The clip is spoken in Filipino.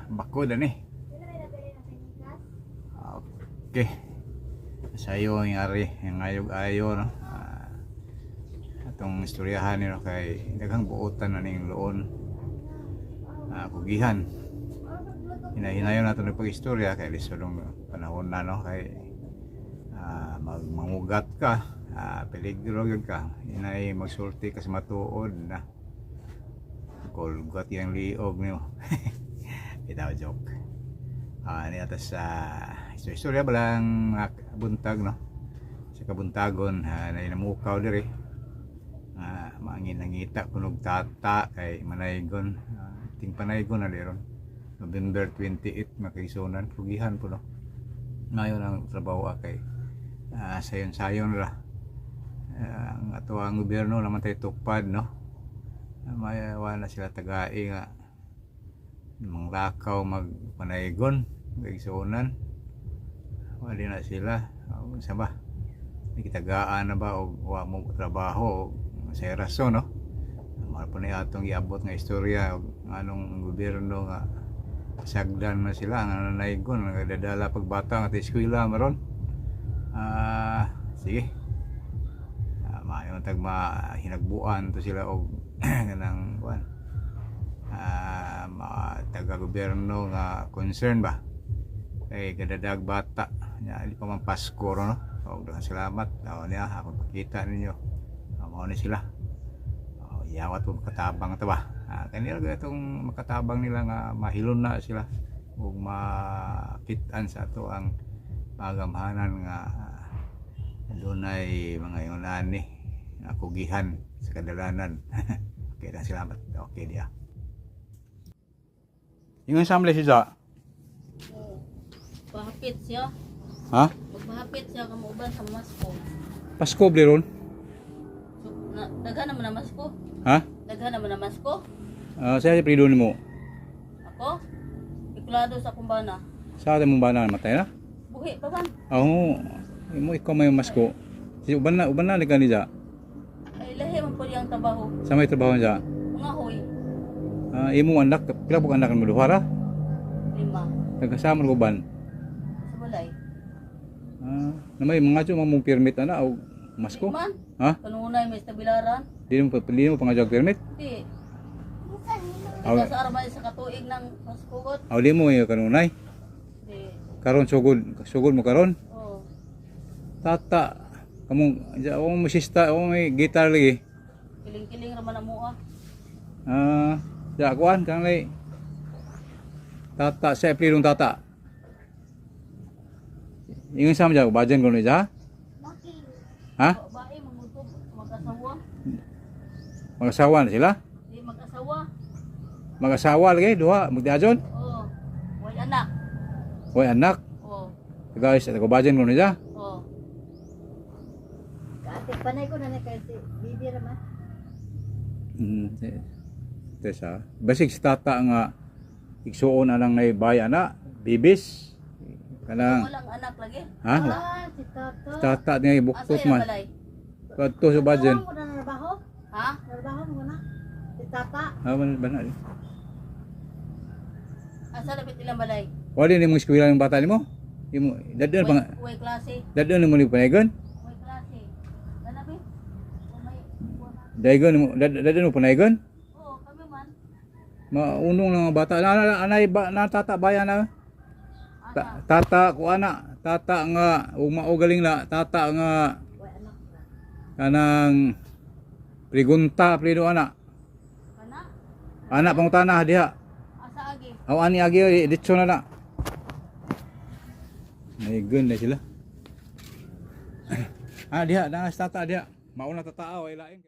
bakod ani. Okay. Sayo ang ari, ang ayog-ayo no. Atong istoryahan nila kay daghang buotan na ning loon. Kugihan. Hinahinayon nato ng pag-istorya kay lisodong panahon na no kay mangugat ka, peligro gyud ka. Hinay magsulti ka sa matuod na. Kulgat yang liog niyo. Itaw joke. Ini atas istorya ba lang buntag no. Sa kabuntagon na namukaw diri. Mangin nangita kunog tata kay manaygon. Ting panaygon na diron. November 28 makaisunan pugihan po no. Ngayon ang trabaho kay sayon-sayon ra. Ang ato ang gobyerno naman tay tupad no. Mayawa na sila tagai nga manglakaw magpanaygon kaisunan. Wali na sila. Sa ba? Ikitagaan na ba o wa mo trabaho sa rason no. Mao ni atong giabot nga istorya anong gobyerno nga sagdan na sila nga nanaygon nagdadala pagbata nga eskwela maron. Sige. Maayon tag hinagbuan to sila og kanang kuan. Taga gobyerno nga concern ba kay kadadag bata nya di pa man Pasko no. Daghang salamat niya ako pakita ninyo. Mao ni sila. Yawat po makatabang ito ba? Kanila itong makatabang nila nga mahilon na sila ug makitaan sa ato ang pagamhanan nga dunay mga yunani nga kugihan sa kadalanan. Okay na salamat. Okay dia. Ingon samle siya. Pahapit siya. Ha? Pagpahapit siya kamuban sa Masko. Pasko bliron. Daghan naman na Masko. Ha? Daghan naman na Masko. Saya prido nimo. Ako? Ikulado sa kumbana. Sa atin mong bana matay na? Buhi pa man. Imo ikaw may masko. Si uban na ni kanija. Ay lahi man po yung trabaho. Sa may trabaho niya. Mga hoy. Imo anak, pila po anak mo duhara? 5. Nagkasama ko ban. Sa balay. Na may mga tso mong permit ana o masko? Man. Ha? Kanunay may stabilaran. Di mo pangajag permit? Di. Aw. Sa arma sa katuig ng Maskugot. Aw di mo yung kanunay. Di. Karon sugod mo karon. Oh. Tata kamong o musista o may gitar lagi. Kiling-kiling raman na mo Kuan kang lay. Tata sa prilong tata. Ingon sa mga bajan ko ni ja? Ha? Babae mamuto mag-asawa. Mag-asawa na sila? Di mag-asawa. Mag-asawa lagi duha magdajon? Oh. Way anak. Oy anak. Oh. Guys, ako bajan ko ni ja? Oh. Ate panay ko na kay si Bibi raman. Tesa. Basig si tata nga igsuon anang nay bayan na bibis. Kanang Walang anak lagi. ha? Si Toto. Tata niya buktot Asa yung man. balay? Kadto sa bajan. Mo na trabaho? Ha? Trabaho mo na. Si Tata. Bana. Asa lapit ilang balay? Wali ni mo eskwela ng bata nimo? Imo dadon pang Way klase. dadon mo ni panagon? Way klase. Ganabi? Daigon mo dadon mo panagon? Oo, kami man. Maunong ng mga bata anay ba na tata bayan na? Tata ko ana, tata nga ug mao galing na tata nga Way anak. kanang pregunta prido ana. Kana? Ana pangutana diha. Asa agi? Aw ani agi ditso na na. May gun na sila. Diha, dangas tata diha. Mauna tataaw ay lain.